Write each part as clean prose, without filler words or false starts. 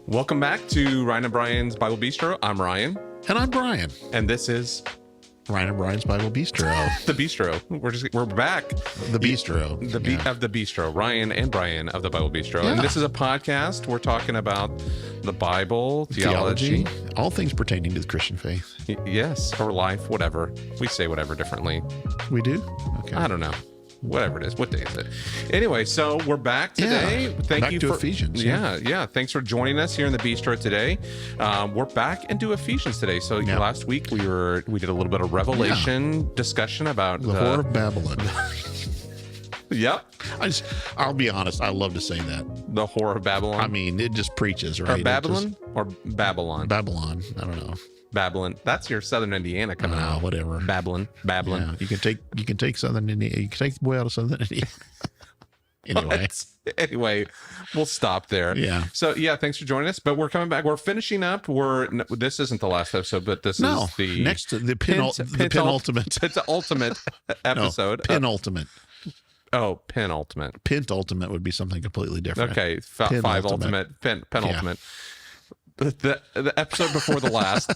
Welcome back to Ryan and Brian's Bible Bistro. I'm Ryan. And I'm Brian. And this is Ryan and Brian's Bible Bistro. the Bistro. We're back. The Bistro. Of the Bistro. Ryan and Brian of the Bible Bistro. Yeah. And this is a podcast. We're talking about the Bible, theology. All things pertaining to the Christian faith. Yes, or life, whatever. We say whatever differently. We do? Okay. I don't know. Whatever it is. What day is it? Anyway, so we're back today. Yeah. Thank back you to for Ephesians. Yeah. Thanks for joining us here in the Bistro today. We're back into Ephesians today. So last week we did a little bit of Revelation discussion about the whore of Babylon. Yep. I'll be honest. I love to say that. The whore of Babylon. I mean, it just preaches, right? Or Babylon or Babylon. Babylon. I don't know. Babylon. That's your Southern Indiana coming out. Whatever. Babylon. Yeah, you can take Southern Indiana. You can take the boy out of Southern Indiana. Anyway, we'll stop there. Yeah. So thanks for joining us. But we're coming back. We're finishing up. This isn't the last episode, but this is the next to the penultimate episode. Penultimate. Oh, penultimate. Pentultimate would be something completely different. Okay, five ultimate, penultimate. Yeah. The episode before the last.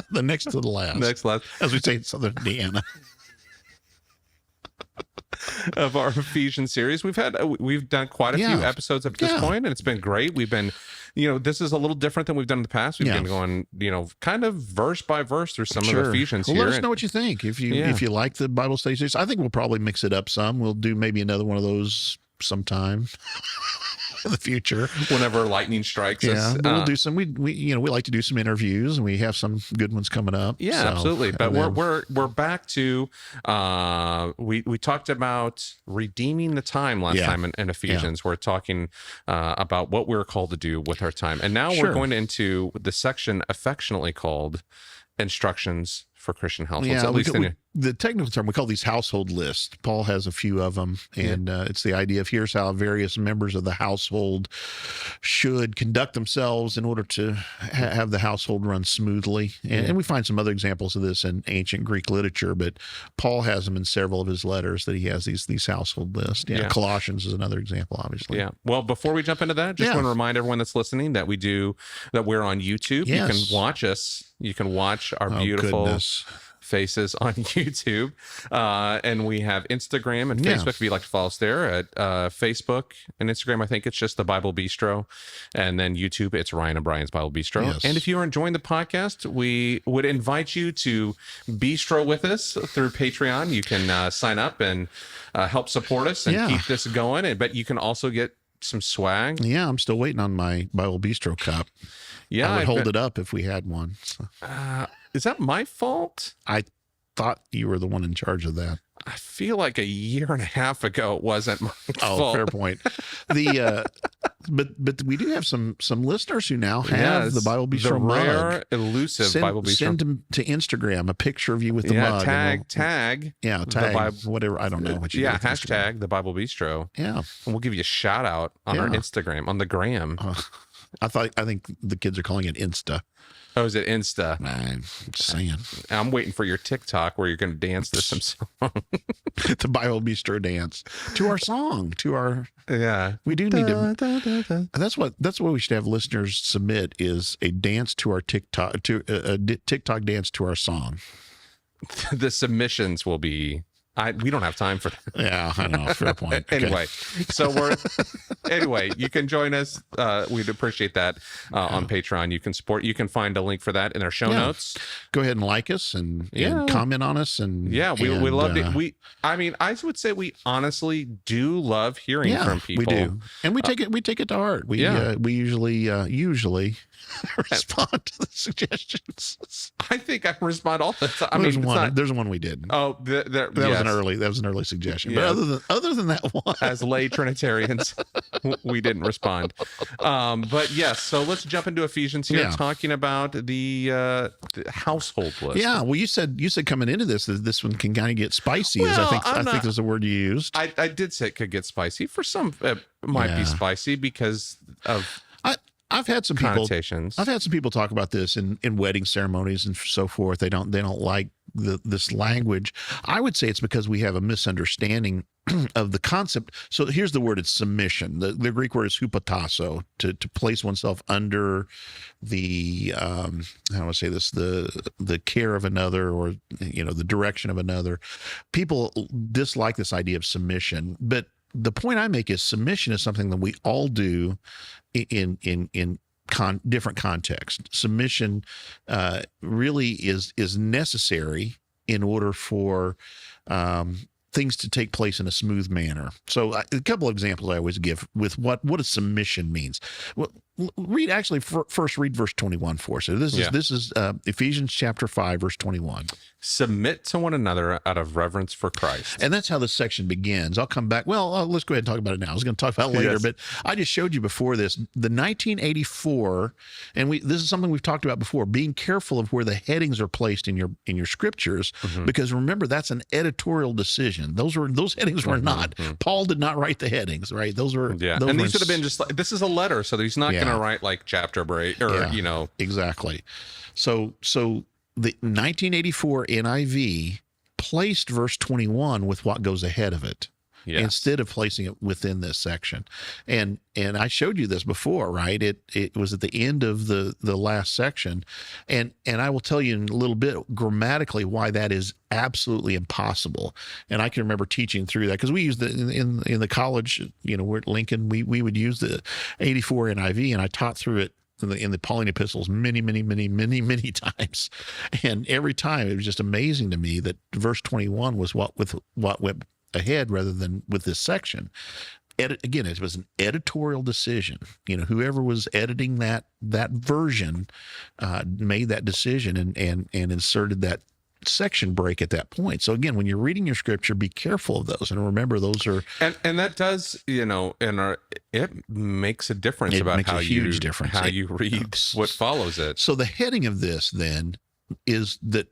The next to the last. Next last. As we say in Southern Indiana. Of our Ephesians series. We've done quite a few episodes up to this point, and it's been great. We've been, this is a little different than we've done in the past. We've been going, kind of verse by verse through some of Ephesians here. Let us know what you think. If you like the Bible study series, I think we'll probably mix it up some. We'll do maybe another one of those sometime in the future, whenever lightning strikes us. But we'll do some. We like to do some interviews, and we have some good ones coming up. Yeah, so, absolutely. But we're back to we talked about redeeming the time last time in Ephesians. We're talking about what we're called to do with our time, and now we're going into the section affectionately called instructions for Christian households. At least the technical term, we call these household lists. Paul has a few of them, and it's the idea of here's how various members of the household should conduct themselves in order to have the household run smoothly. And we find some other examples of this in ancient Greek literature, but Paul has them in several of his letters that he has these household lists. Colossians is another example, obviously. Yeah. Well, before we jump into that, just want to remind everyone that's listening that we're on YouTube. Yes. You can watch us. You can watch our beautiful faces on YouTube, and we have Instagram and Facebook. If you'd like to follow us there at Facebook and Instagram, I think it's just the Bible Bistro, and then YouTube, it's Ryan and Brian's Bible Bistro. Yes. And if you are enjoying the podcast, we would invite you to bistro with us through Patreon. You can sign up and help support us and keep this going. But you can also get some swag. Yeah, I'm still waiting on my Bible Bistro cup. Yeah, I would hold it up if we had one. So. Is that my fault? I thought you were the one in charge of that. I feel like a year and a half ago it wasn't my fault. Fair point. But we do have some listeners who now have the Bible Bistro the mug. Rare, elusive Bible Bistro. Send them to Instagram a picture of you with the mug. Tag. Tag. Whatever. I don't know what you do. Hashtag the Bible Bistro. Yeah. And we'll give you a shout out on our Instagram, on the gram. I think the kids are calling it Insta. Oh, is it Insta? I'm just saying. I'm waiting for your TikTok where you're going to dance to some song. The Bible Bistro dance to our song, we do need to. That's what we should have listeners submit is a dance to our TikTok, to a TikTok dance to our song. The submissions will be. We don't have time for that. Yeah, I know. Fair point. Okay. Anyway, you can join us. We'd appreciate that on Patreon. You can support. You can find a link for that in our show notes. Go ahead and like us and comment on us we love it. I would say we honestly do love hearing from people. We do, and we take it to heart. We usually respond to the suggestions. I think I respond all the time. There's one we did. Oh, that was an early suggestion. But other than that one, as lay Trinitarians, we didn't respond. But yes, so let's jump into Ephesians here, talking about the household list. Yeah. Well, you said coming into this that this one can kind of get spicy. I think there's a word you used. I did say it could get spicy. For some, it might be spicy because of. I've had some people talk about this in wedding ceremonies and so forth. They don't like this language. I would say it's because we have a misunderstanding of the concept. So here's the word, it's submission. The Greek word is hupotasso, to place oneself under the, how do I say this, the care of another, or, the direction of another. People dislike this idea of submission, but the point I make is submission is something that we all do in different contexts. Submission really is necessary in order for things to take place in a smooth manner. So a couple of examples I always give with what a submission means. Well, first read verse 21 for us. So this is Ephesians chapter 5, verse 21. Submit to one another out of reverence for Christ. And that's how this section begins. I'll come back. Well, let's go ahead and talk about it now. I was going to talk about it later, but I just showed you before this, the 1984, and this is something we've talked about before, being careful of where the headings are placed in your scriptures, because remember, that's an editorial decision. Those headings were not. Paul did not write the headings, right? Those were, and these would have been just like, this is a letter, so he's not going to write like chapter break or, Exactly. So the 1984 NIV placed verse 21 with what goes ahead of it, instead of placing it within this section. And I showed you this before, right? It was at the end of the last section. And I will tell you in a little bit grammatically why that is absolutely impossible. And I can remember teaching through that, because we used in the college, we're at Lincoln, we would use the 84 NIV, and I taught through it in the Pauline epistles many times. And every time it was just amazing to me that verse 21 was what went ahead rather than with this section. Again, it was an editorial decision. Whoever was editing that version made that decision and inserted that section break at that point. So again, when you're reading your scripture, be careful of those, and remember those are and that does it makes a difference about how you read what follows it. So the heading of this then is that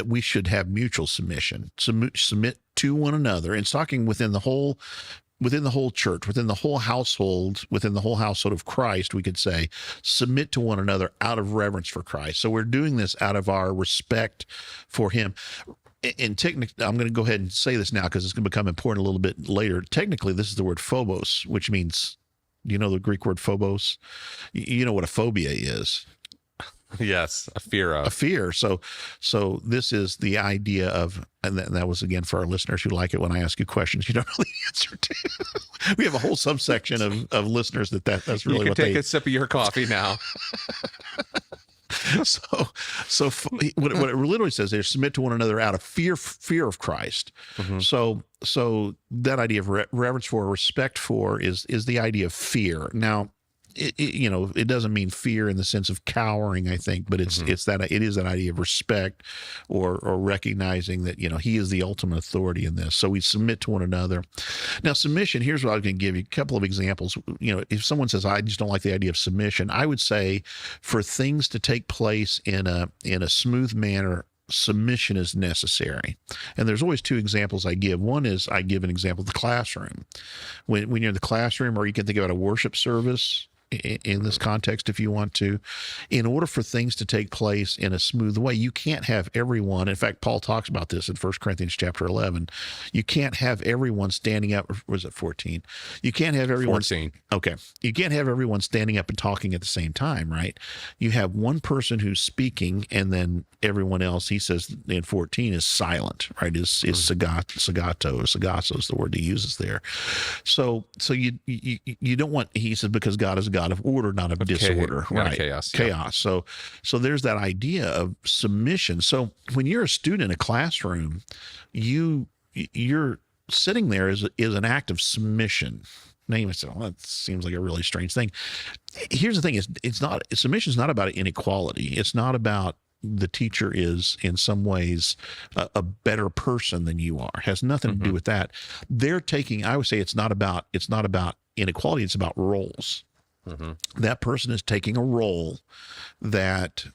we should have mutual submission, submit to one another. And it's talking within the whole church, within the whole household of Christ, we could say, submit to one another out of reverence for Christ. So we're doing this out of our respect for him. And technically, I'm going to go ahead and say this now because it's going to become important a little bit later. Technically, this is the word phobos, which means, the Greek word phobos? You know what a phobia is. Yes, a fear of. A fear. So this is the idea of, and that was, again, for our listeners who like it when I ask you questions you don't know the answer to. We have a whole subsection of listeners that's really what they... You can take a sip of your coffee now. So what it literally says there, submit to one another out of fear of Christ. So that idea of reverence for, respect for is the idea of fear. Now, it doesn't mean fear in the sense of cowering, I think, but it is that idea of respect or recognizing that, he is the ultimate authority in this. So we submit to one another. Now, submission, here's what I was going to give you a couple of examples. If someone says, I just don't like the idea of submission, I would say for things to take place in a smooth manner, submission is necessary. And there's always two examples I give. One is I give an example of the classroom. When you're in the classroom, or you can think about a worship service, in this context, if you want to, in order for things to take place in a smooth way, you can't have everyone. In fact, Paul talks about this in 1 Corinthians chapter 11. You can't have everyone standing up. Or was it 14? You can't have everyone. 14. Okay. You can't have everyone standing up and talking at the same time, right? You have one person who's speaking, and then everyone else, he says in 14, is silent, right? Is sagato is the word he uses there. So you don't want, he says, because God is a God of order, not of disorder, right? Chaos. So there's that idea of submission. So when you're a student in a classroom, you're sitting there is an act of submission. Now you might say, well, that seems like a really strange thing. Here's the thing: submission is not about inequality. It's not about the teacher is in some ways a better person than you are. It has nothing to do with that. I would say it's not about inequality. It's about roles. That person is taking a role that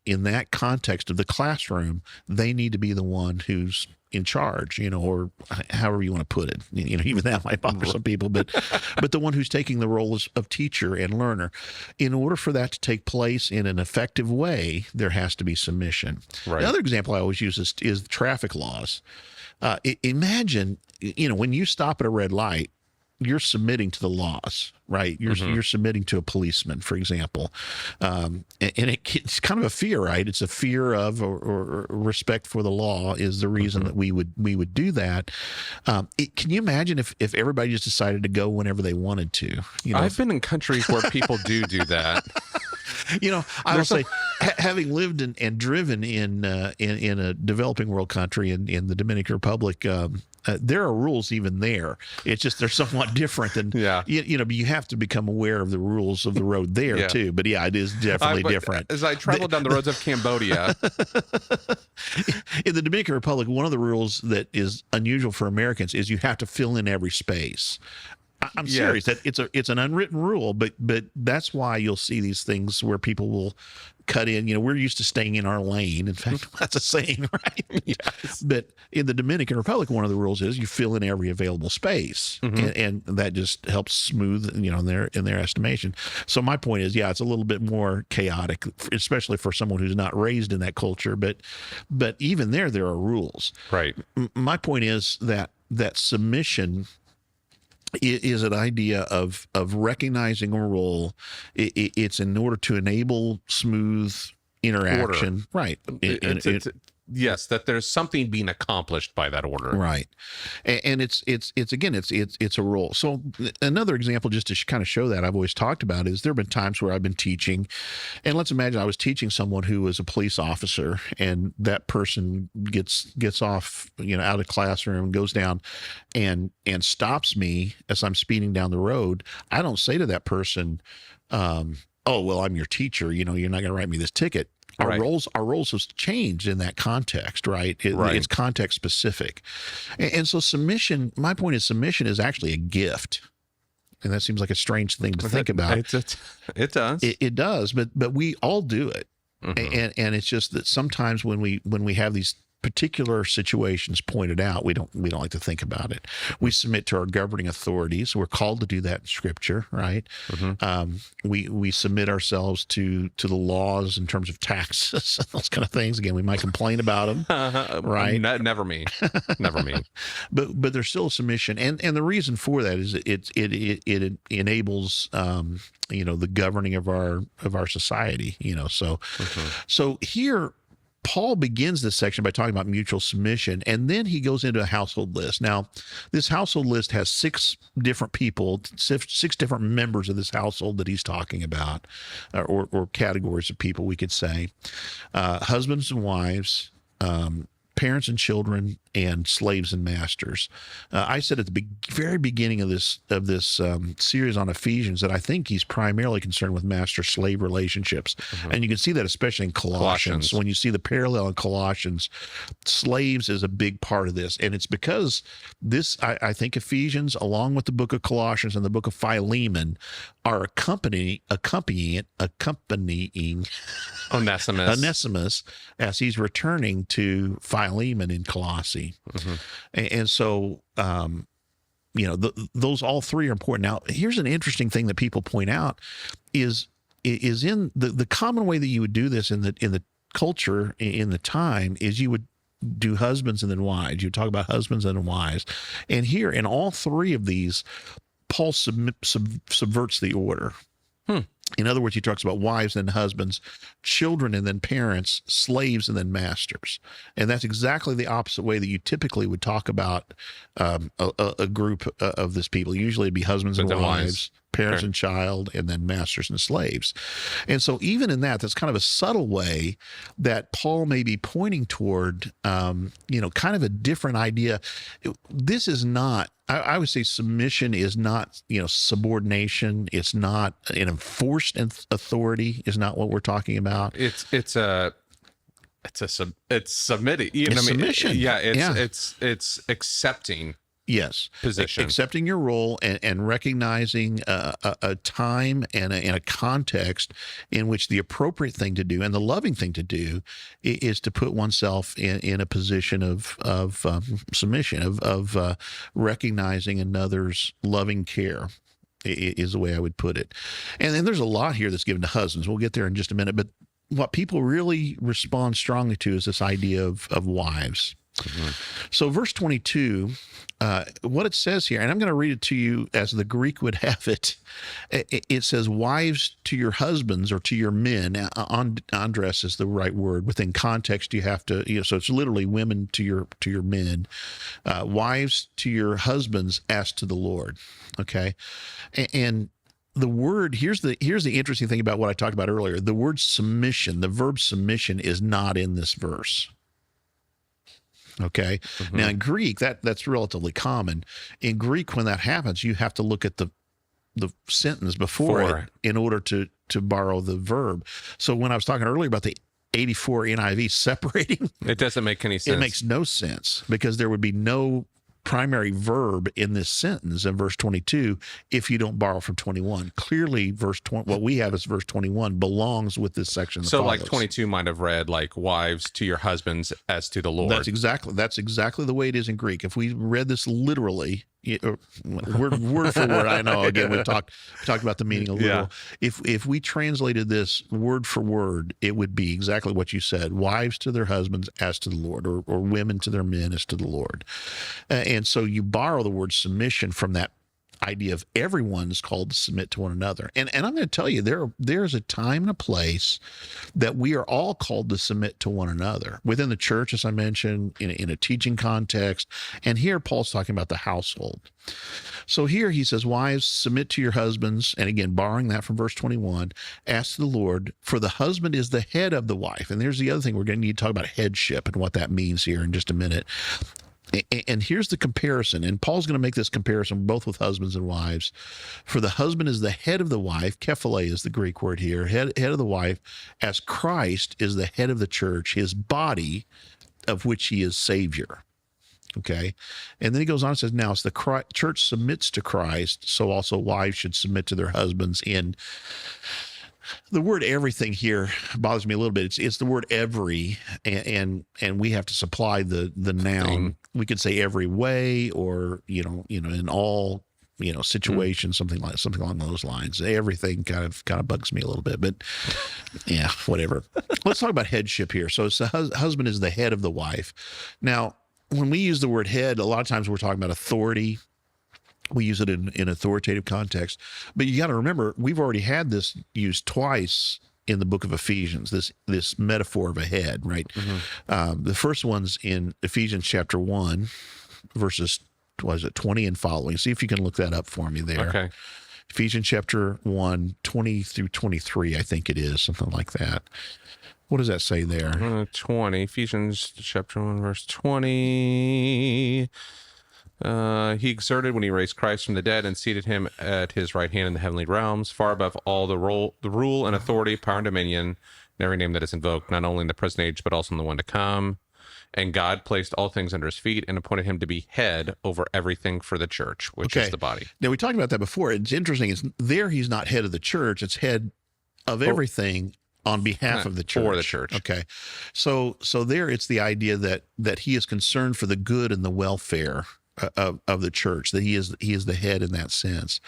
in that context of the classroom, they need to be the one who's in charge, or however you want to put it. Even that might bother some people, but the one who's taking the role of teacher and learner. In order for that to take place in an effective way, there has to be submission. Right. The other example I always use is traffic laws. Imagine, when you stop at a red light, you're submitting to the laws, right? You're submitting to a policeman, for example. And it's kind of a fear, right? It's a fear of or respect for the law is the reason that we would do that. Can you imagine if everybody just decided to go whenever they wanted to? I've been in countries where people do that. I will say, having lived and driven in a developing world country in the Dominican Republic, there are rules even there. It's just they're somewhat different than you have to become aware of the rules of the road there too. But it is definitely different. As I traveled down the roads of Cambodia, in the Dominican Republic, one of the rules that is unusual for Americans is you have to fill in every space. I'm serious. That it's an unwritten rule, but that's why you'll see these things where people will cut in. We're used to staying in our lane. In fact, that's a saying, right? Yes. But in the Dominican Republic, one of the rules is you fill in every available space, and that just helps smooth, in their estimation. So my point is, it's a little bit more chaotic, especially for someone who's not raised in that culture. But even there are rules. Right. My point is that submission is an idea of recognizing a role. It's in order to enable smooth interaction. Order. Right. Yes, that there's something being accomplished by that order. Right. And it's a role. So another example, just to kind of show that I've always talked about, is there have been times where I've been teaching, and let's imagine I was teaching someone who was a police officer, and that person gets off, out of the classroom, goes down and stops me as I'm speeding down the road. I don't say to that person, oh, well, I'm your teacher, you're not going to write me this ticket. Our roles have changed in that context, right? It's context specific. And so submission, my point is submission is actually a gift. And that seems like a strange thing to think about. It does. It does, but we all do it. And it's just that sometimes when we have these particular situations pointed out, we don't like to think about it. We submit to our governing authorities. We're called to do that in Scripture, right? We submit ourselves to the laws in terms of taxes and those kind of things. Again, we might complain about them, right? Never me. But there's still a submission, and the reason for that is it enables the governing of our society. So here, Paul begins this section by talking about mutual submission, and then he goes into a household list. Now, this household list has 6 different people, 6 different members of this household that he's talking about, or categories of people, we could say. Husbands and wives, parents and children, and slaves and masters. I said at the very beginning of this series on Ephesians that I think he's primarily concerned with master-slave relationships, and you can see that especially in Colossians. When you see the parallel in Colossians, slaves is a big part of this, and it's because this, I think, Ephesians, along with the book of Colossians and the book of Philemon, are accompanying Onesimus as he's returning to Philemon in Colossae. And so, those all 3 are important. Now, here's an interesting thing that people point out is in the common way that you would do this in the culture in the time is you would do husbands and then wives. You would talk about husbands and then wives. And here in all 3 of these, Paul subverts the order. In other words, he talks about wives and husbands, children and then parents, slaves and then masters. And that's exactly the opposite way that you typically would talk about a group of this people. Usually it'd be husbands and wives, parents and child, and then masters and slaves. And so even in that's kind of a subtle way that Paul may be pointing toward, kind of a different idea. This is not, I would say submission is not, subordination. It's not an enforced authority is not what we're talking about. It's submitting. It's submission. It's accepting Yes. position. Accepting your role and recognizing a time and a context in which the appropriate thing to do and the loving thing to do is to put oneself in a position of submission, of recognizing another's loving care is the way I would put it. And then there's a lot here that's given to husbands. We'll get there in just a minute. But what people really respond strongly to is this idea of wives. Mm-hmm. So verse 22, what it says here, and I'm going to read it to you as the Greek would have it. It says, wives to your husbands or to your men. Andres is the right word. Within context, you have to, so it's literally women to your men. Wives to your husbands as to the Lord. Okay. And the word, here's the interesting thing about what I talked about earlier. The word submission, the verb submission is not in this verse. Okay. Mm-hmm. Now in Greek, that's relatively common. In Greek, when that happens, you have to look at the sentence before it in order to borrow the verb. So when I was talking earlier about the 84 NIV separating, it doesn't make any sense. It makes no sense because there would be no primary verb in this sentence in verse 22 if you don't borrow from 21. Clearly, what we have is verse 21 belongs with this section. So like 22 might have read like wives to your husbands as to the Lord. That's exactly the way it is in Greek. If we read this literally, word for word, I know, again, we talked about the meaning a little. Yeah. If we translated this word for word, it would be exactly what you said, wives to their husbands as to the Lord, or women to their men as to the Lord. And so you borrow the word submission from that idea of everyone is called to submit to one another. And I'm going to tell you, there's a time and a place that we are all called to submit to one another within the church, as I mentioned, in a teaching context. And here Paul's talking about the household. So here he says, wives, submit to your husbands. And again, borrowing that from verse 21, ask the Lord, for the husband is the head of the wife. And there's the other thing, we're going to need to talk about headship and what that means here in just a minute. And here's the comparison, and Paul's going to make this comparison both with husbands and wives. For the husband is the head of the wife, kephale is the Greek word here, head of the wife, as Christ is the head of the church, his body, of which he is Savior. Okay? And then he goes on and says, now, as the church submits to Christ, so also wives should submit to their husbands in... The word everything here bothers me a little bit. It's the word every, and we have to supply the noun. We could say every way, or in all situations, something along those lines. Everything kind of bugs me a little bit, but yeah, whatever. Let's talk about headship here. So it's the husband is the head of the wife. Now, when we use the word head, a lot of times we're talking about authority. We use it in authoritative context, but you got to remember, we've already had this used twice in the book of Ephesians, this metaphor of a head, right? Mm-hmm. The first one's in Ephesians chapter 1, verses, 20 and following. See if you can look that up for me there. Okay. Ephesians chapter 1, 20 through 23, I think it is, something like that. What does that say there? 20, Ephesians chapter 1, verse 20... he exerted when he raised Christ from the dead and seated him at his right hand in the heavenly realms, far above all the rule and authority, power and dominion, and every name that is invoked, not only in the present age, but also in the one to come. And God placed all things under his feet and appointed him to be head over everything for the church, which is the body. Now, we talked about that before. It's interesting. He's not head of the church. It's head of everything on behalf of the church. For the church. Okay. So there it's the idea that he is concerned for the good and the welfare of the church, that he is the head in that sense.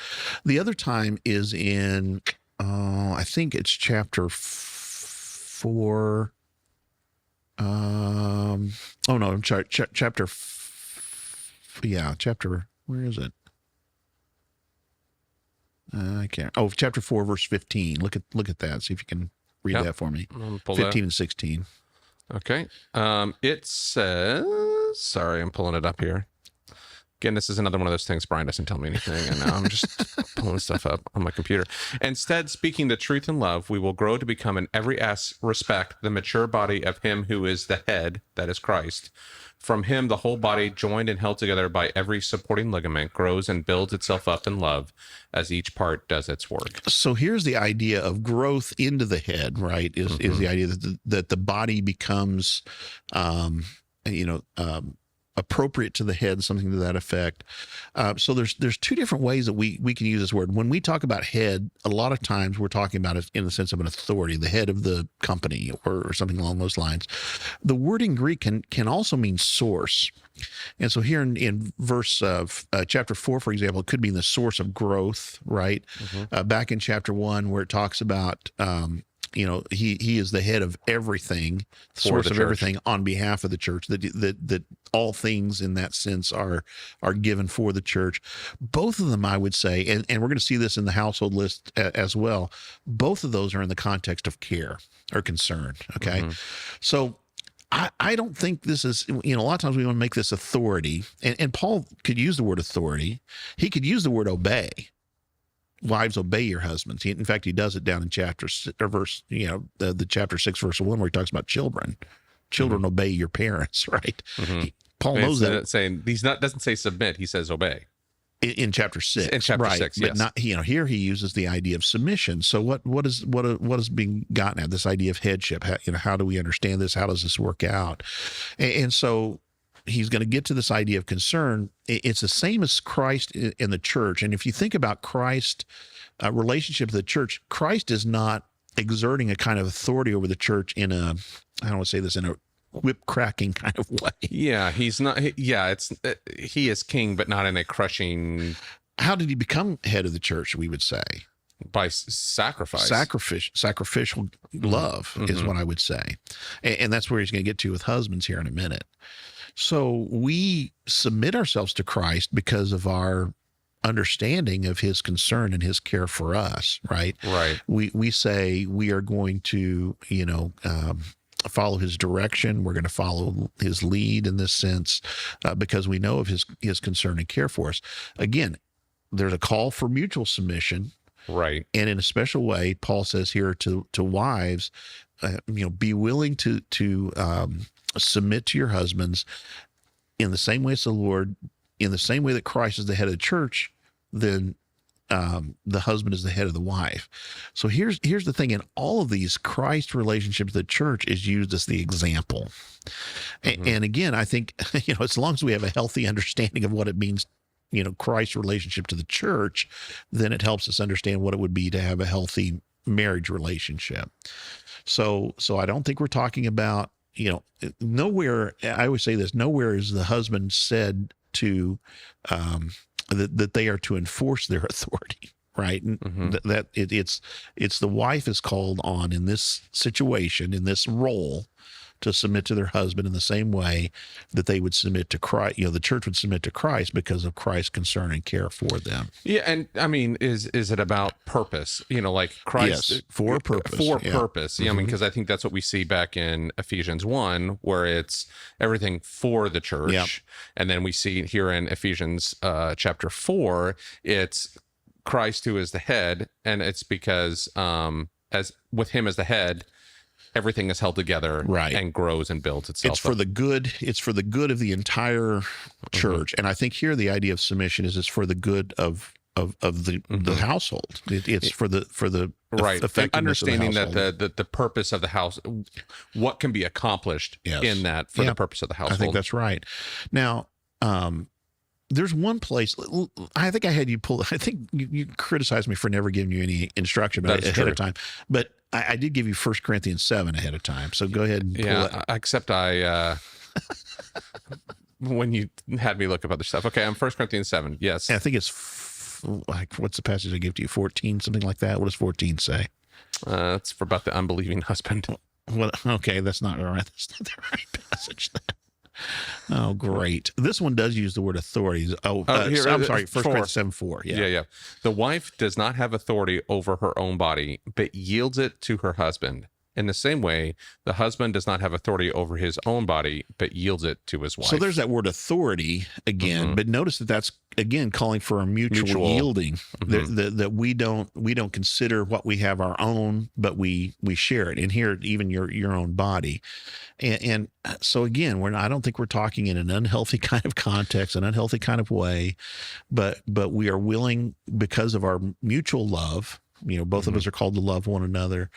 The other time is in I think it's chapter 4. Chapter. Where is it? I can't. Oh, chapter 4, verse 15. Look at that. See if you can read that for me. 15 and 16. Okay. It says. Sorry, I'm pulling it up here. Again, this is another one of those things Brian doesn't tell me anything, and now I'm just pulling stuff up on my computer. Instead, speaking the truth in love, we will grow to become in every respect the mature body of him who is the head, that is Christ. From him, the whole body, joined and held together by every supporting ligament, grows and builds itself up in love as each part does its work. So here's the idea of growth into the head, right? Is the idea that the body becomes, appropriate to the head, something to that effect. So there's two different ways that we can use this word. When we talk about head, a lot of times we're talking about it in the sense of an authority, the head of the company or something along those lines. The word in Greek can also mean source. And so here in verse chapter 4, for example, it could mean the source of growth, right? Back in chapter 1 where it talks about he is the head of everything, source of everything on behalf of the church, that all things in that sense are given for the church. Both of them, I would say, and we're going to see this in the household list as well, both of those are in the context of care or concern, okay? So I don't think this is, a lot of times we want to make this authority, and Paul could use the word authority. He could use the word obey. Wives, obey your husbands. In fact, he does it down in chapter 6, verse 1, where he talks about children. Children, obey your parents, right? Paul knows that. Doesn't say submit. He says obey. In chapter 6. In chapter 6, yes. But not, here he uses the idea of submission. So what is being gotten at? This idea of headship. How do we understand this? How does this work out? And so he's going to get to this idea of concern. It's the same as Christ in the church. And if you think about Christ's relationship to the church, Christ is not exerting a kind of authority over the church in a, I don't want to say this, in a whip cracking kind of way. Yeah, he's not. He is king, but not in a crushing. How did he become head of the church? We would say by sacrifice. Sacrificial love is what I would say, and that's where he's going to get to with husbands here in a minute. So we submit ourselves to Christ because of our understanding of his concern and his care for us, right? Right. We say we are going to, follow his direction. We're going to follow his lead in this sense because we know of his concern and care for us. Again, there's a call for mutual submission. Right. And in a special way, Paul says here to wives, be willing to submit to your husbands in the same way as the Lord, in the same way that Christ is the head of the church, then the husband is the head of the wife. So here's the thing. In all of these, Christ's relationship to the church is used as the example. And again, I think, as long as we have a healthy understanding of what it means, Christ's relationship to the church, then it helps us understand what it would be to have a healthy marriage relationship. So I don't think we're talking about, nowhere, I always say this, nowhere is the husband said to, that they are to enforce their authority, right? That it's the wife is called on in this situation, in this role, to submit to their husband in the same way that they would submit to Christ. The church would submit to Christ because of Christ's concern and care for them. Yeah, and I mean, is it about purpose? Like Christ, yes, for purpose. For purpose. Yeah, I mean, because I think that's what we see back in Ephesians 1, where it's everything for the church, and then we see here in Ephesians chapter 4, it's Christ who is the head, and it's because as with him as the head, everything is held together, right, and grows and builds itself. It's for the good. It's for the good of the entire church. And I think here the idea of submission is it's for the good of the household. It's for the right, effectiveness understanding of the household. that the purpose of the house, what can be accomplished in that for the purpose of the household. I think that's right. Now, there's one place. I think I had you pull. I think you criticized me for never giving you any instruction ahead of time, but I did give you 1 Corinthians 7 ahead of time. So go ahead and pull it. Except when you had me look up other stuff. Okay, I'm 1 Corinthians 7. Yes. And I think it's what's the passage I gave to you? 14, something like that. What does 14 say? It's for about the unbelieving husband. Well, okay, that's not right. That's not the right passage then. Oh, great. This one does use the word authority. I'm sorry, 1 Corinthians 7:4. Yeah. The wife does not have authority over her own body, but yields it to her husband. In the same way, the husband does not have authority over his own body, but yields it to his wife. So there's that word authority again, but notice that that's again calling for a mutual yielding. That we don't consider what we have our own, but we share it. And here, even your own body, and so again, I don't think we're talking in an unhealthy kind of context, an unhealthy kind of way, but we are willing because of our mutual love. Both of us are called to love one another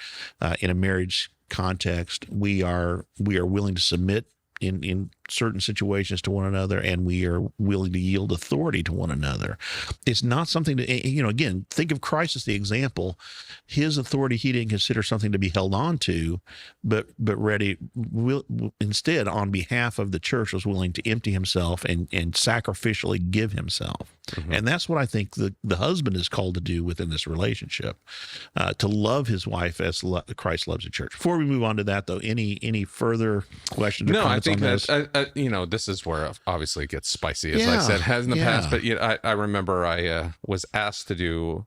in a marriage context. We are willing to submit in certain situations to one another, and we are willing to yield authority to one another. It's not something to, again, think of Christ as the example. His authority, he didn't consider something to be held on to, but instead, on behalf of the church, was willing to empty himself and sacrificially give himself. Mm-hmm. And that's what I think the husband is called to do within this relationship, to love his wife as Christ loves the church. Before we move on to that, though, any further questions or comments on this? I think that, this is where obviously it gets spicy, as I said, has in the past. But I remember I was asked to do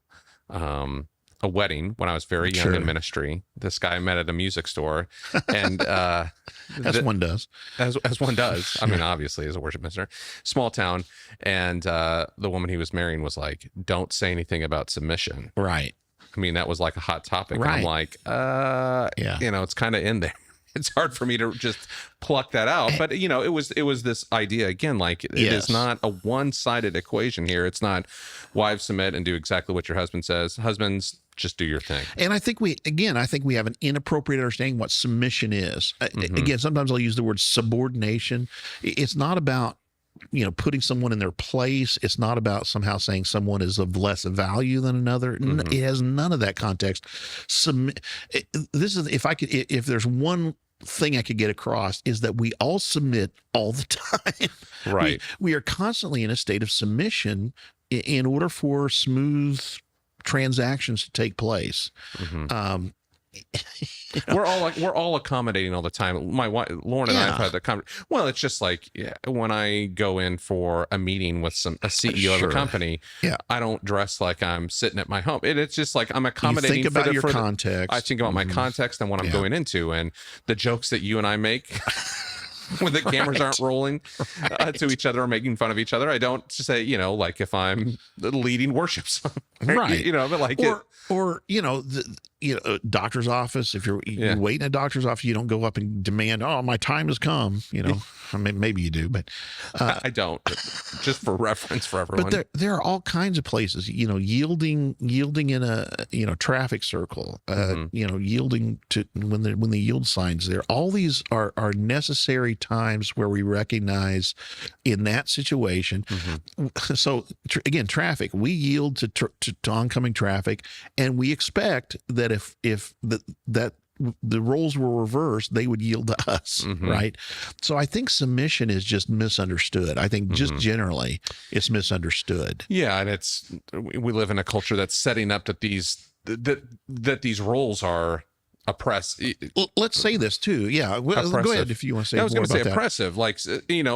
a wedding when I was very young in ministry. This guy I met at a music store, and as one does. As one does. I mean, obviously, as a worship minister, small town, and the woman he was marrying was like, "Don't say anything about submission." Right. I mean, that was like a hot topic. Right. And I'm like, it's kind of in there. It's hard for me to just pluck that out, but it was this idea again, like it is not a one-sided equation here. It's not wives submit and do exactly what your husband says. Husbands, just do your thing. And I think we have an inappropriate understanding what submission is. Mm-hmm. Again, sometimes I'll use the word subordination. It's not about putting someone in their place. It's not about somehow saying someone is of less value than another. Mm-hmm. It has none of that context. This is, if there's one thing I could get across, is that we all submit all the time. Right. We are constantly in a state of submission in order for smooth transactions to take place. Mm-hmm. We're all accommodating all the time. My wife, Lauren, and I have had the conversation. Well, it's just like when I go in for a meeting with a CEO of a company, I don't dress like I'm sitting at my home. It's just like I'm accommodating. You think about your context. I think about my context and what I'm going into, and the jokes that you and I make when the cameras aren't rolling to each other or making fun of each other. I don't say, like if I'm leading worship song, right? But like doctor's office. If you're waiting at a doctor's office, you don't go up and demand, "Oh, my time has come." I mean, maybe you do, but I don't. Just for reference for everyone. But there are all kinds of places. Yielding in a traffic circle. Yielding to when the yield signs there. All these are necessary times where we recognize in that situation. Mm-hmm. So again, traffic. We yield to oncoming traffic, and we expect that if the roles were reversed, they would yield to us, mm-hmm. right? So I think submission is just misunderstood. I think just mm-hmm. generally it's misunderstood. Yeah, and we live in a culture that's setting up that these roles are oppressed. Let's say this too. Yeah, go ahead if you want to say more about that. I was going to say oppressive, like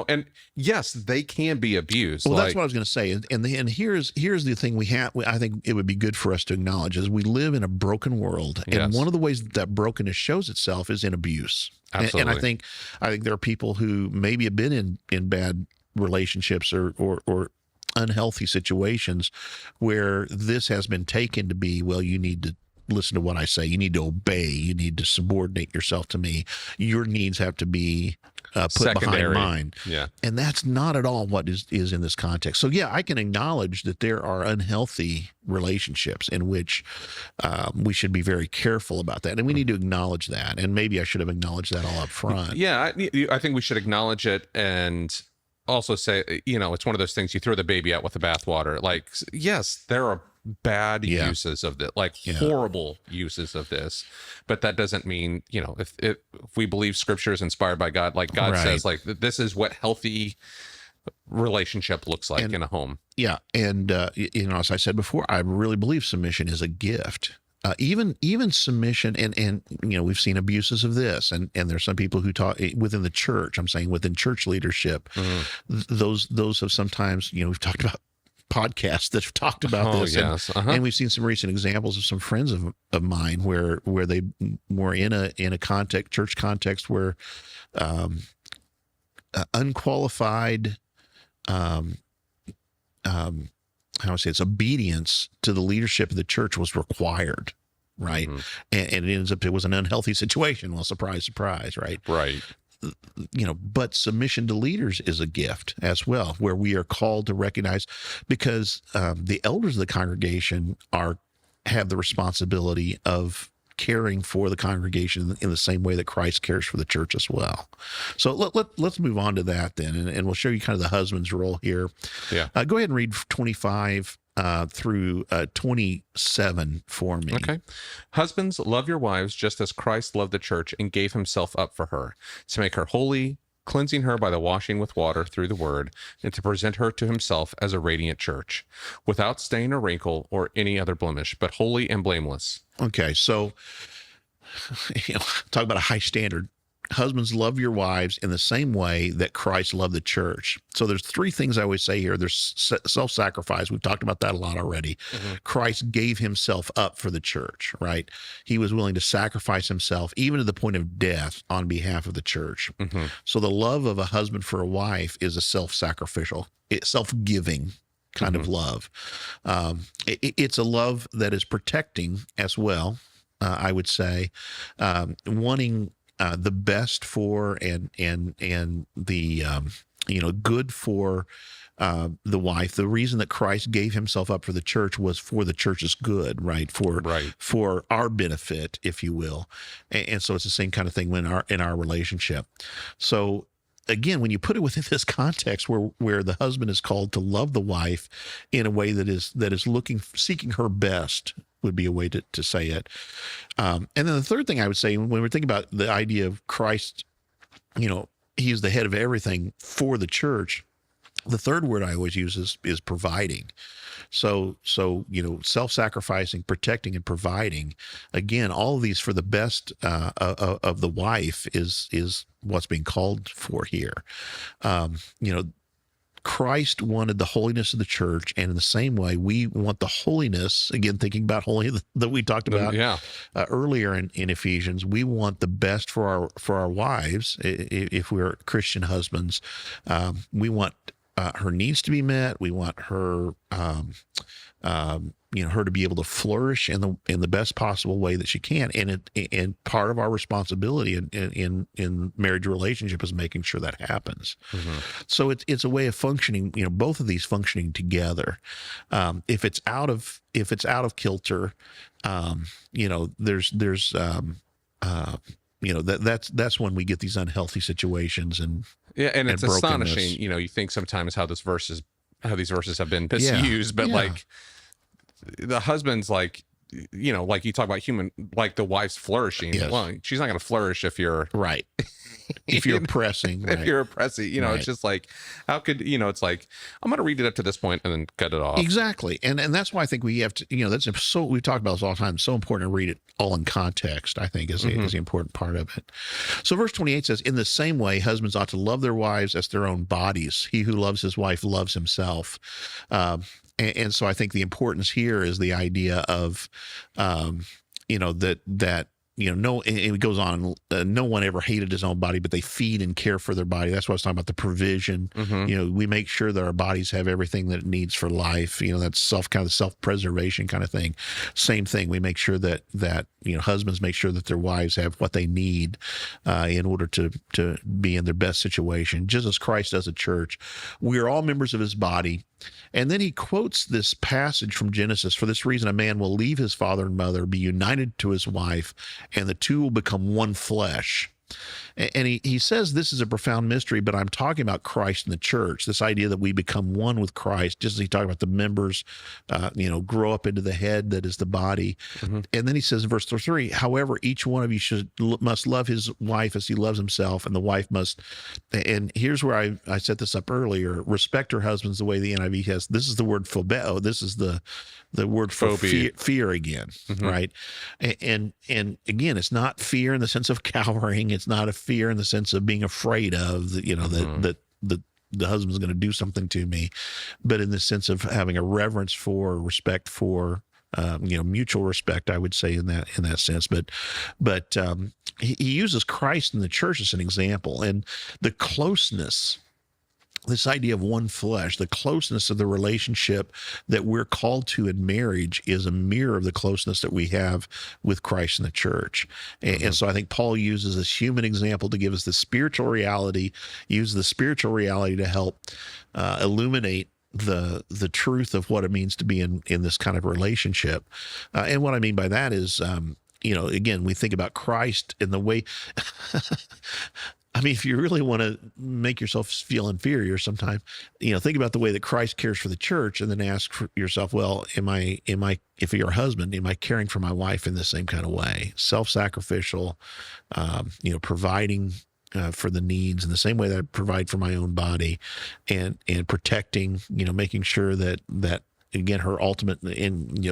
and yes, they can be abused. Well, that's what I was going to say. And here's the thing we have. I think it would be good for us to acknowledge is we live in a broken world, and one of the ways that brokenness shows itself is in abuse. Absolutely. And I think there are people who maybe have been in bad relationships or unhealthy situations where this has been taken to be, well, you need to listen to what I say. You need to obey. You need to subordinate yourself to me. Your needs have to be put secondary behind mine. Yeah. And that's not at all what is in this context. So yeah, I can acknowledge that there are unhealthy relationships in which we should be very careful about that. And we need to acknowledge that. And maybe I should have acknowledged that all up front. Yeah. I think we should acknowledge it and also say, it's one of those things you throw the baby out with the bathwater. Like, yes, there are bad uses of this, like horrible uses of this, but that doesn't mean, if we believe scripture is inspired by God, like God says, like this is what healthy relationship looks like in a home. Yeah. And, as I said before, I really believe submission is a gift. Even submission, and we've seen abuses of this, and there's some people who talk within the church. I'm saying within church leadership, those have sometimes, we've talked about podcasts that have talked about this, and we've seen some recent examples of some friends of mine where they were in a church context where unqualified how I say it's obedience to the leadership of the church was required, right? Mm-hmm. And it ends up it was an unhealthy situation. Well, surprise, surprise, right? Right. But submission to leaders is a gift as well, where we are called to recognize, because the elders of the congregation have the responsibility of caring for the congregation in the same way that Christ cares for the church as well. So let's move on to that then, and we'll show you kind of the husband's role here. Yeah. Go ahead and read 25 through 27 for me. Okay. Husbands, love your wives just as Christ loved the church and gave himself up for her, to make her holy, cleansing her by the washing with water through the word, and to present her to himself as a radiant church, without stain or wrinkle or any other blemish, but holy and blameless. Okay, so talk about a high standard. Husbands, love your wives in the same way that Christ loved the church. So there's three things I always say here. There's self-sacrifice. We've talked about that a lot already. Mm-hmm. Christ gave himself up for the church, right? He was willing to sacrifice himself, even to the point of death, on behalf of the church. Mm-hmm. So the love of a husband for a wife is a self-sacrificial, self-giving kind of love. It's a love that is protecting as well, I would say, wanting the best for and the good for the wife. The reason that Christ gave himself up for the church was for the church's good, right? For our benefit, if you will. And so it's the same kind of thing in our relationship. So again, when you put it within this context where the husband is called to love the wife in a way that is seeking her best, would be a way to say it. And then the third thing I would say, when we're thinking about the idea of Christ, he is the head of everything for the church. The third word I always use is providing. So self-sacrificing, protecting, and providing. Again, all of these for the best of the wife is what's being called for here. Christ wanted the holiness of the church, and in the same way, we want the holiness, again, thinking about holiness that we talked about earlier in Ephesians. We want the best for our wives, if we're Christian husbands. We want her needs to be met. We want her her to be able to flourish in the best possible way that she can. And part of our responsibility in marriage relationship is making sure that happens. Mm-hmm. So it's a way of functioning, both of these functioning together. If it's out of kilter, that's when we get these unhealthy situations and it's astonishing. You think sometimes how these verses have been misused, but like the husband's like you talk about the wife's flourishing. Yes. Well, she's not going to flourish if you're right. If you're oppressing, if you're oppressing, right. It's just like, how could, it's like, I'm going to read it up to this point and then cut it off. Exactly. And that's why I think we have to, we've talked about this all the time. It's so important to read it all in context, I think is the important part of it. So verse 28 says, in the same way, husbands ought to love their wives as their own bodies. He who loves his wife loves himself. And so I think the importance here is the idea of, that no, it goes on. No one ever hated his own body, but they feed and care for their body. That's what I was talking about, the provision. Mm-hmm. We make sure that our bodies have everything that it needs for life. That's self-preservation kind of thing. Same thing. We make sure that husbands make sure that their wives have what they need in order to be in their best situation, just as Christ does a church. We are all members of his body. And then he quotes this passage from Genesis. For this reason, a man will leave his father and mother, be united to his wife, and the two will become one flesh. And he says this is a profound mystery, but I'm talking about Christ and the church, this idea that we become one with Christ, just as he talked about the members, grow up into the head that is the body. Mm-hmm. And then he says in verse 3, however, each one of you must love his wife as he loves himself, and the wife must, and here's where I set this up earlier, respect her husbands the way the NIV has. This is the word phobeo. This is the word for fear again, mm-hmm. right? And again, it's not fear in the sense of cowering. It's not a fear in the sense of being afraid of mm-hmm. that the husband's going to do something to me, but in the sense of having a reverence for, respect for, mutual respect, I would say in that sense. But he uses Christ and the church as an example, and the closeness. This idea of one flesh, the closeness of the relationship that we're called to in marriage is a mirror of the closeness that we have with Christ and the church. And so I think Paul uses this human example to give us the spiritual reality, use the spiritual reality to help illuminate the truth of what it means to be in this kind of relationship. And what I mean by that is, again, we think about Christ and the way, I mean, if you really want to make yourself feel inferior sometime, think about the way that Christ cares for the church, and then ask for yourself, well, if you're a husband, am I caring for my wife in the same kind of way? Self-sacrificial, providing for the needs in the same way that I provide for my own body, and protecting, making sure that again, her ultimate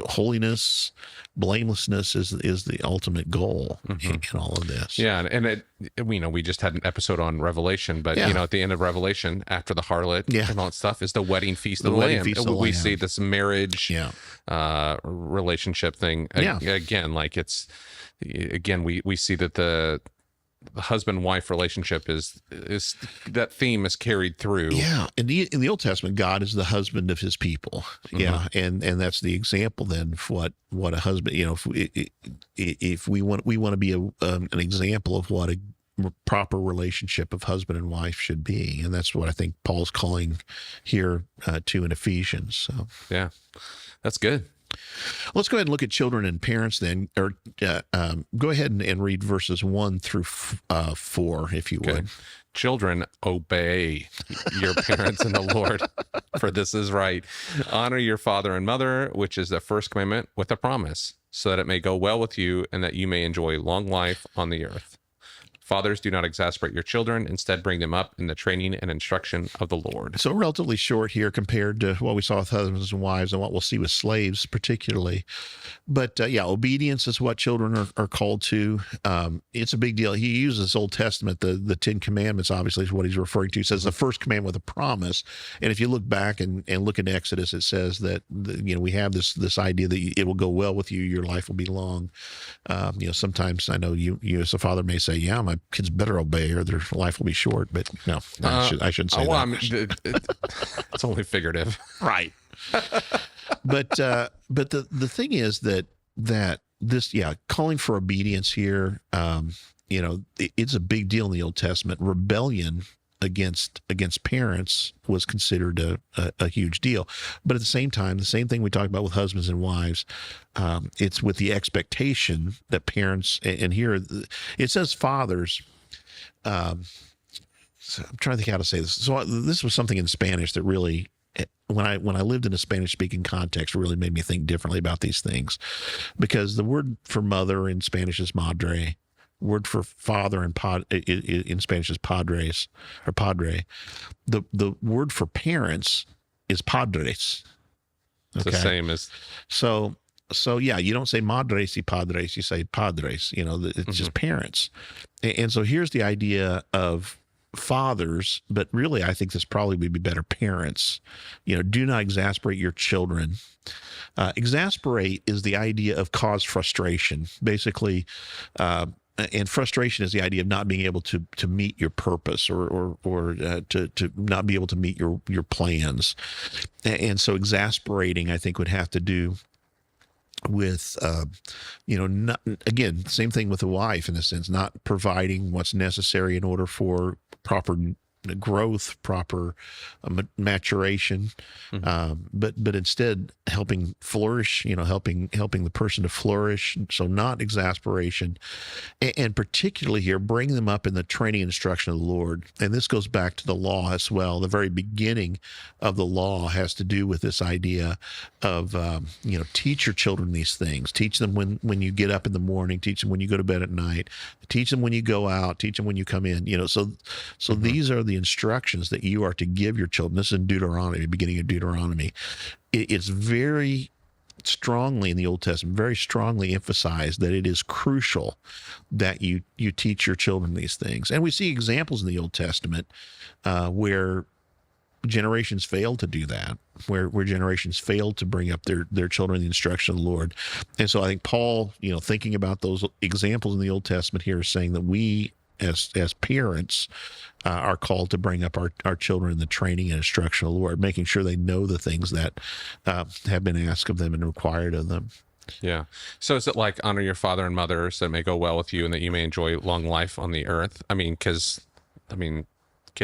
holiness, blamelessness is the ultimate goal in all of this. Yeah, and we just had an episode on Revelation, but at the end of Revelation, after the harlot and all that stuff, is the wedding feast of the Lamb. We see this marriage relationship thing again. Like we see that the husband-wife relationship is that theme is carried through. Yeah, in the Old Testament, God is the husband of His people. Yeah, and that's the example then for what a husband. If we want to be an example of what a proper relationship of husband and wife should be, and that's what I think Paul's calling here to in Ephesians. So yeah, that's good. Let's go ahead and look at children and parents then, or go ahead and read verses 1 through 4, if you would. Children, obey your parents in the Lord, for this is right. Honor your father and mother, which is the first commandment with a promise, so that it may go well with you and that you may enjoy long life on the earth. Fathers, do not exasperate your children. Instead, bring them up in the training and instruction of the Lord. So relatively short here compared to what we saw with husbands and wives and what we'll see with slaves particularly. But obedience is what children are called to. It's a big deal. He uses Old Testament, the Ten Commandments, obviously, is what he's referring to. He says the first commandment with a promise. And if you look back and look in Exodus, it says that, we have this idea that it will go well with you. Your life will be long. Sometimes I know you as a father may say, yeah, my kids better obey or their life will be short, but no, I shouldn't say that. I mean, it's only figurative. Right. But the thing is that this, calling for obedience here, it's a big deal in the Old Testament. Rebellion against parents was considered a huge deal. But at the same time, the same thing we talk about with husbands and wives, it's with the expectation that parents, and here it says fathers, so I'm trying to think how to say this. So this was something in Spanish that really, when I lived in a Spanish-speaking context, really made me think differently about these things, because the word for mother in Spanish is madre. Word for father in Spanish is padres or padre. The word for parents is padres. It's the same as so you don't say madres y padres, you say padres. It's just parents. And so here's the idea of fathers, but really I think this probably would be better parents. Do not exasperate your children. Exasperate is the idea of cause frustration, basically. And frustration is the idea of not being able to meet your purpose or to not be able to meet your plans. And so exasperating, I think, would have to do with, again, same thing with a wife in a sense, not providing what's necessary in order for proper growth, proper maturation, but instead helping flourish, helping the person to flourish. So not exasperation, and particularly here, bring them up in the training and instruction of the Lord. And this goes back to the law as well. The very beginning of the law has to do with this idea of, teach your children these things. Teach them when you get up in the morning, teach them when you go to bed at night, teach them when you go out, teach them when you come in, so these are the instructions that you are to give your children. This is in Deuteronomy, beginning of Deuteronomy. It's very strongly in the Old Testament, very strongly emphasized that it is crucial that you teach your children these things. And we see examples in the Old Testament where generations failed to do that, where generations failed to bring up their children in the instruction of the Lord. And so I think Paul, thinking about those examples in the Old Testament here, is saying that we as parents are called to bring up our children in the training and instruction of the Lord, making sure they know the things that have been asked of them and required of them. Yeah. So is it like honor your father and mother so it may go well with you and that you may enjoy long life on the earth? Kids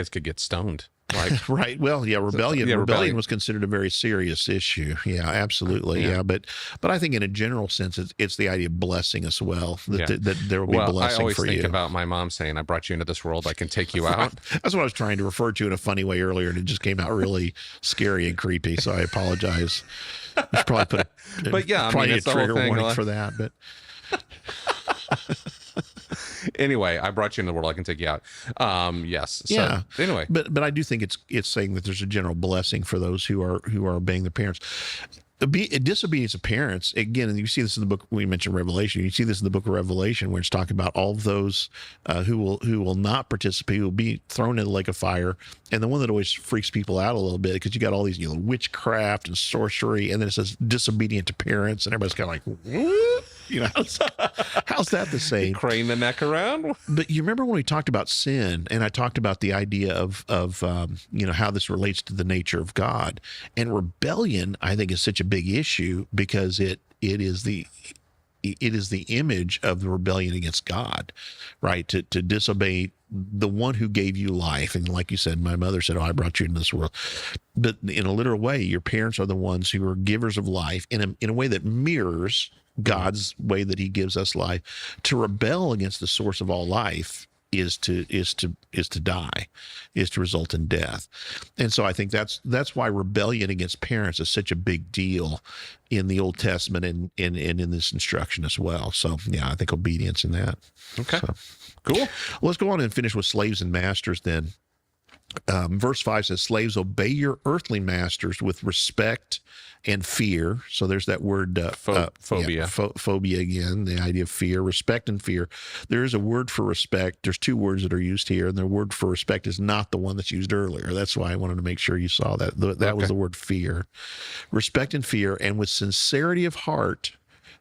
could get stoned Like, right. Well, yeah, rebellion. Yeah, rebellion was considered a very serious issue. Yeah, absolutely. Yeah, but I think in a general sense, it's the idea of blessing as well. That there will be blessing I always for think you. about my mom saying, "I brought you into this world. I can take you out." That's what I was trying to refer to in a funny way earlier, and it just came out really scary and creepy. So I apologize. We should probably put a, But yeah, probably it's a trigger the whole thing, warning for that. But anyway, I brought you into the world. I can take you out. Yes. So, yeah. Anyway, but I do think it's saying that there's a general blessing for those who are obeying their parents. Disobedience of parents, again, and you see this in the book. We mentioned Revelation. You see this in the book of Revelation, where it's talking about all of those who will not participate, who will be thrown in the lake of fire. And the one that always freaks people out a little bit, because you got all these witchcraft and sorcery, and then it says disobedient to parents, and everybody's kind of like, what? How's that the same? Crane the neck around. But you remember when we talked about sin, and I talked about the idea of how this relates to the nature of God, and rebellion, I think, is such a big issue because it is the image of the rebellion against God, right? To disobey the one who gave you life. And like you said, my mother said, "Oh, I brought you into this world." But in a literal way, your parents are the ones who are givers of life in a way that mirrors God's way that he gives us life. To rebel against the source of all life is to die, is to result in death. And so I think that's why rebellion against parents is such a big deal in the Old Testament and in this instruction as well. So yeah, I think obedience in that. Okay. So, cool. well, let's go on and finish with slaves and masters then. Verse 5 says, "Slaves, obey your earthly masters with respect and fear." So there's that word phobia. Phobia again, the idea of fear, respect and fear. There is a word for respect. There's two words that are used here, and the word for respect is not the one that's used earlier. That's why I wanted to make sure you saw that. That was the word fear. Respect and fear, and with sincerity of heart.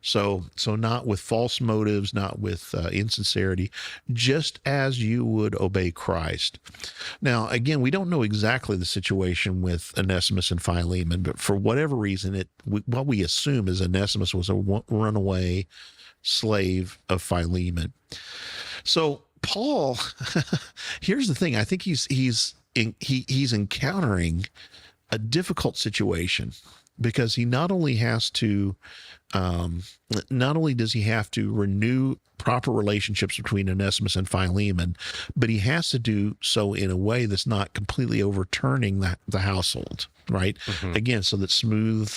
So not with false motives, not with insincerity, just as you would obey Christ. Now, again, we don't know exactly the situation with Onesimus and Philemon, but for whatever reason, what we assume is Onesimus was a runaway slave of Philemon. So Paul, here's the thing. I think he's encountering a difficult situation, because he not only does he have to renew proper relationships between Onesimus and Philemon, but he has to do so in a way that's not completely overturning the household, right? Mm-hmm. Again, so that smooth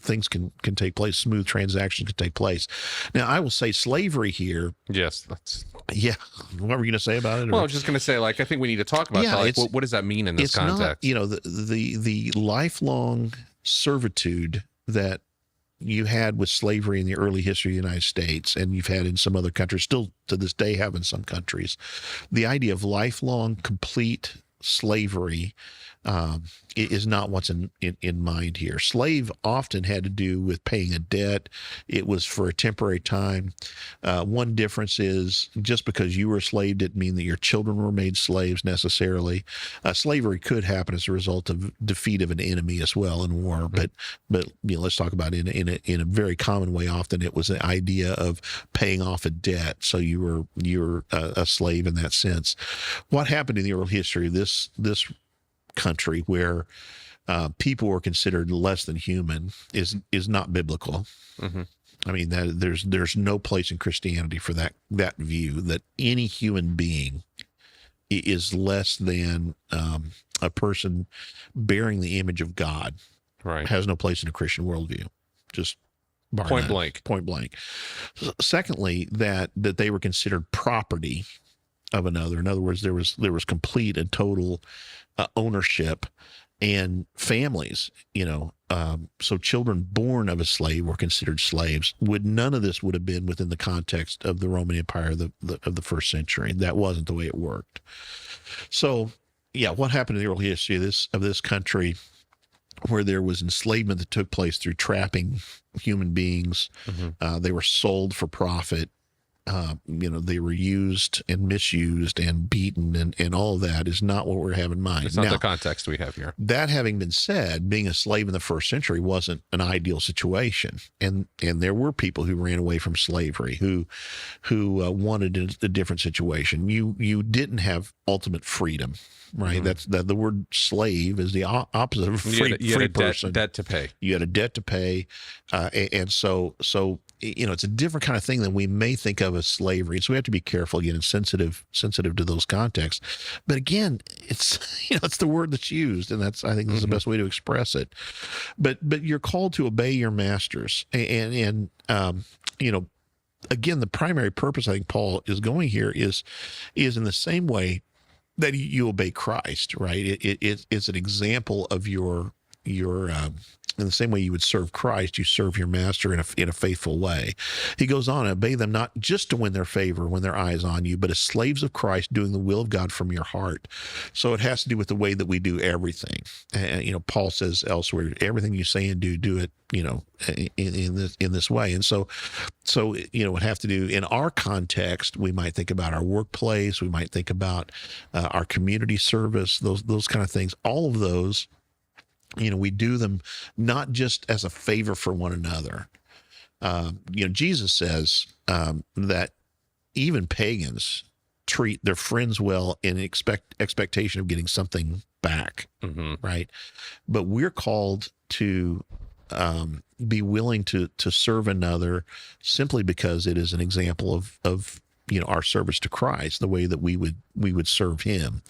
things can take place, smooth transactions can take place. Now, I will say slavery here. Yes, that's. Yeah. What were you going to say about it? Well, I was just going to say, I think we need to talk about that. What does that mean in this context? Not, the lifelong servitude that you had with slavery in the early history of the United States, and you've had in some other countries, still to this day have in some countries, the idea of lifelong, complete slavery is not what's in mind here. Slave often had to do with paying a debt. It was for a temporary time. One difference is, just because you were a slave didn't mean that your children were made slaves necessarily. Slavery could happen as a result of defeat of an enemy as well in war. But let's talk about it in a very common way. Often it was the idea of paying off a debt. So you were a slave in that sense. What happened in the early history of this country, where people were considered less than human, is not biblical. Mm-hmm. I mean, there's no place in Christianity for that view that any human being is less than a person bearing the image of God. Right. Has no place in a Christian worldview. Just point blank. Secondly, that they were considered property of another. In other words, there was complete and total ownership, and families, so children born of a slave were considered slaves. None of this would have been within the context of the Roman Empire of the first century. That wasn't the way it worked. So, yeah, what happened in the early history of this country, where there was enslavement that took place through trapping human beings? Mm-hmm. They were sold for profit. they were used and misused and beaten and all of that is not what we have in mind. It's not now, the context we have here. That having been said, being a slave in the first century wasn't an ideal situation, and there were people who ran away from slavery who wanted a different situation. You didn't have ultimate freedom, right? That's the word slave is the opposite of a free person. Debt to pay. You had a debt to pay, and so it's a different kind of thing than we may think of as slavery. So we have to be careful again and sensitive to those contexts. But again, it's it's the word that's used, and I think that's the best way to express it. But you're called to obey your masters, and again, the primary purpose I think Paul is going here is in the same way that you obey Christ, right? It's an example of your in the same way you would serve Christ, you serve your master in a faithful way. He goes on, obey them not just to win their favor when their eye is on you, but as slaves of Christ, doing the will of God from your heart. So it has to do with the way that we do everything. And Paul says elsewhere, everything you say and do it, in this way. And so would have to do in our context. We might think about our workplace. We might think about our community service. Those kind of things. All of those. We do them not just as a favor for one another. Jesus says that even pagans treat their friends well in expectation of getting something back, right? But we're called to be willing to serve another simply because it is an example of our service to Christ, the way that we would serve him.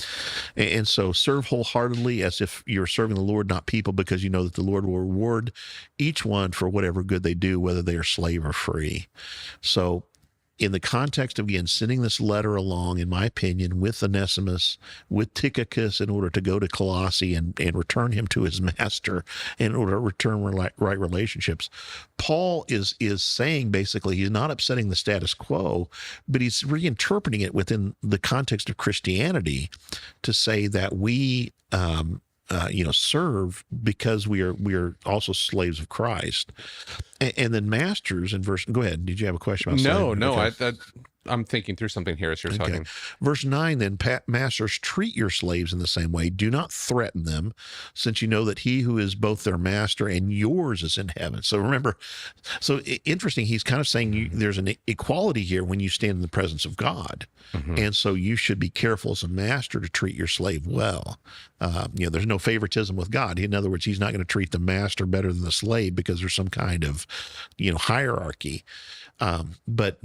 And so serve wholeheartedly as if you're serving the Lord, not people, because you know that the Lord will reward each one for whatever good they do, whether they are slave or free. So in the context of, again, sending this letter along, in my opinion, with Onesimus, with Tychicus, in order to go to Colossae and return him to his master, in order to return right relationships, Paul is saying basically he's not upsetting the status quo, but he's reinterpreting it within the context of Christianity to say that we serve because we are also slaves of Christ. And then masters in verse, go ahead. Did you have a question about No, slavery? no. Okay. I'm thinking through something here as you're talking. Verse 9, then, masters, treat your slaves in the same way. Do not threaten them, since you know that he who is both their master and yours is in heaven. So remember, interesting, he's kind of saying there's an equality here when you stand in the presence of God. And so you should be careful as a master to treat your slave well. There's no favoritism with God. In other words, he's not going to treat the master better than the slave because there's some kind of, hierarchy. But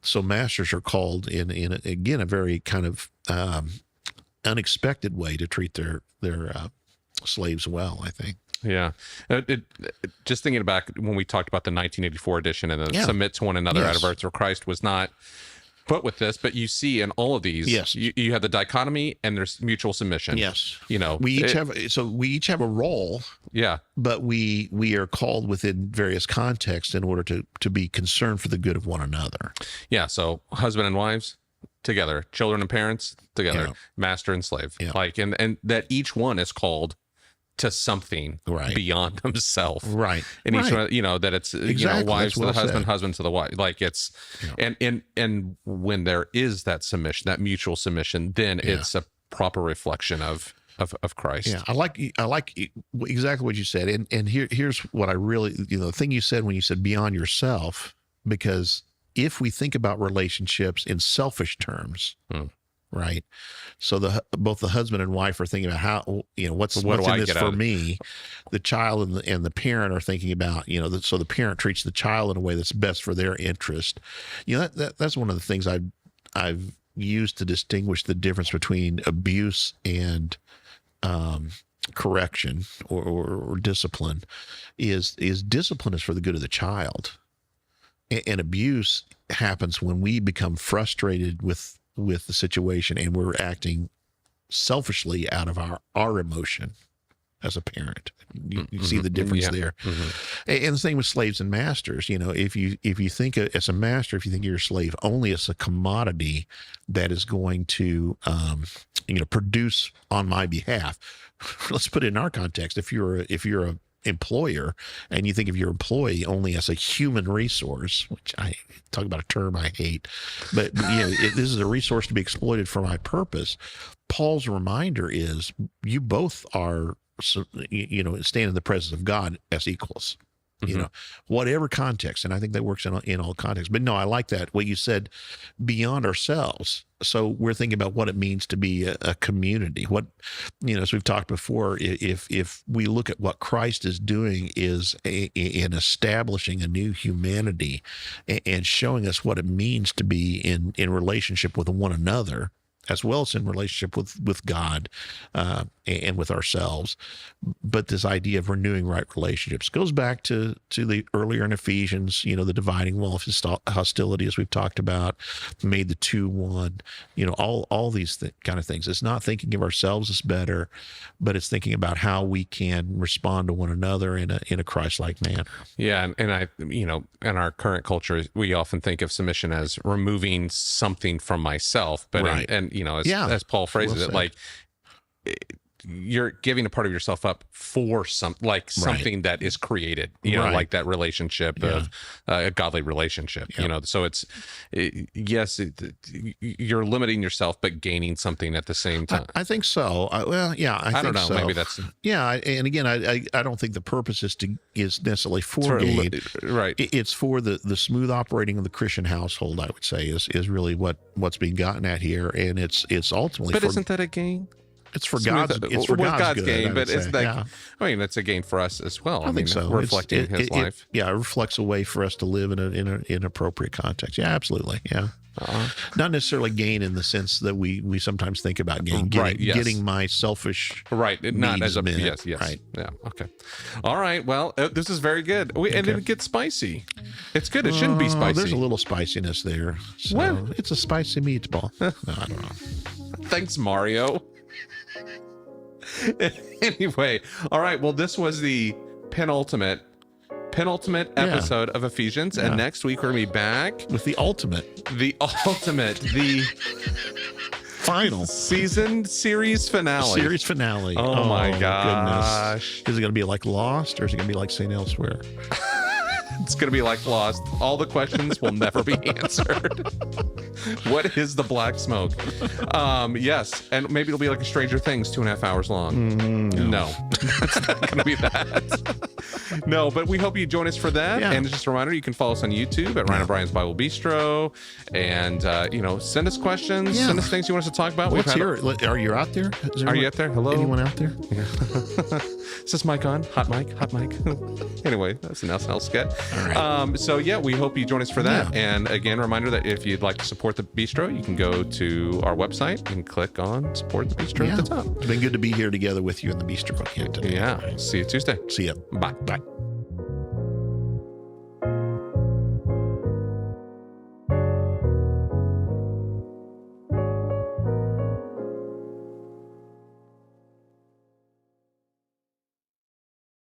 so masters are called in again, a very kind of unexpected way to treat their slaves well, I think. Yeah. Just thinking back when we talked about the 1984 edition and the submit to one another out of reverence for Christ was not put with this, but you see in all of these, you have the dichotomy and there's mutual submission. Yes. We each have a role. Yeah. But we are called within various contexts in order to be concerned for the good of one another. Yeah. So husband and wives together, children and parents together, master and slave, and that each one is called to something beyond himself, right? And each one, that it's wives to the husband, husband to the wife. Like it's, and when there is that submission, that mutual submission, then it's a proper reflection of Christ. Yeah, I like exactly what you said, and here's what I really, the thing you said when you said beyond yourself, because if we think about relationships in selfish terms. Right. So both the husband and wife are thinking about how, what's in this for me. The child and the parent are thinking about, so the parent treats the child in a way that's best for their interest. That's one of the things I've used to distinguish the difference between abuse and correction or discipline is discipline is for the good of the child. And abuse happens when we become frustrated with the situation and we're acting selfishly out of our emotion as a parent. You see the difference there. And the same with slaves and masters. If you think as a master, if you think of your slave only as a commodity that is going to produce on my behalf, let's put it in our context. If you're employer and you think of your employee only as a human resource, which I talk about a term I hate, but this is a resource to be exploited for my purpose. Paul's reminder is you both are, stand in the presence of God as equals. Whatever context. And I think that works in all contexts. But no, I like that, what you said, beyond ourselves. So we're thinking about what it means to be a community. What, as we've talked before, if we look at what Christ is doing is in establishing a new humanity and showing us what it means to be in relationship with one another, as well as in relationship with God and with ourselves. But this idea of renewing right relationships goes back to the earlier in Ephesians, the dividing wall of hostility, as we've talked about, made the two one, all these kind of things. It's not thinking of ourselves as better, but it's thinking about how we can respond to one another in a Christ-like manner. Yeah. And I, in our current culture, we often think of submission as removing something from myself, but Right. as Paul phrases it, like you're giving a part of yourself up for something that is created, Right. like that relationship of a godly relationship, so it's, yes, you're limiting yourself, but gaining something at the same time. I think so. I don't know. so. Maybe that's, and again, I don't think the purpose is necessarily for gain. Right. It's for the smooth operating of the Christian household, I would say, is really what's being gotten at here. And it's ultimately but isn't that a gain? It's for God's good, gain, but it's say. like, it's a gain for us as well. I think so. Reflecting his life. It reflects a way for us to live in an appropriate context. Yeah, absolutely. Yeah. Not necessarily gain in the sense that we sometimes think about gain. Getting my selfish not as a met. yes. Right. Yeah. Okay. All right. Well, this is very good. And it gets spicy. It's good. It shouldn't be spicy. There's a little spiciness there. So Well. it's a spicy meatball. No, I don't know. Thanks, Mario. Anyway, all right. Well, this was the penultimate episode of Ephesians, and next week we're gonna be back with the ultimate, the final series finale. Oh my gosh! Goodness. Is it gonna be like Lost, or is it gonna be like St. Elsewhere? It's going to be like Lost. All the questions will never be answered. What is the black smoke? Yes. And maybe it'll be like a Stranger Things 2.5 hours long. No. It's not going to be that. No, but we hope you join us for that. Yeah. And just a reminder, you can follow us on YouTube at Ryan O'Brien's Bible Bistro. And, send us questions. Yeah. Send us things you want us to talk about. Are you out there? Are you out there? Hello? Anyone out there? Is this mic on? Hot mic? Anyway, that's an SNL sketch. All right. We hope you join us for that. Yeah. And again, reminder that if you'd like to support the Bistro, you can go to our website and click on support the Bistro at the top. It's been good to be here together with you in the Bistro today. Yeah. See you Tuesday. See ya. Bye. Bye.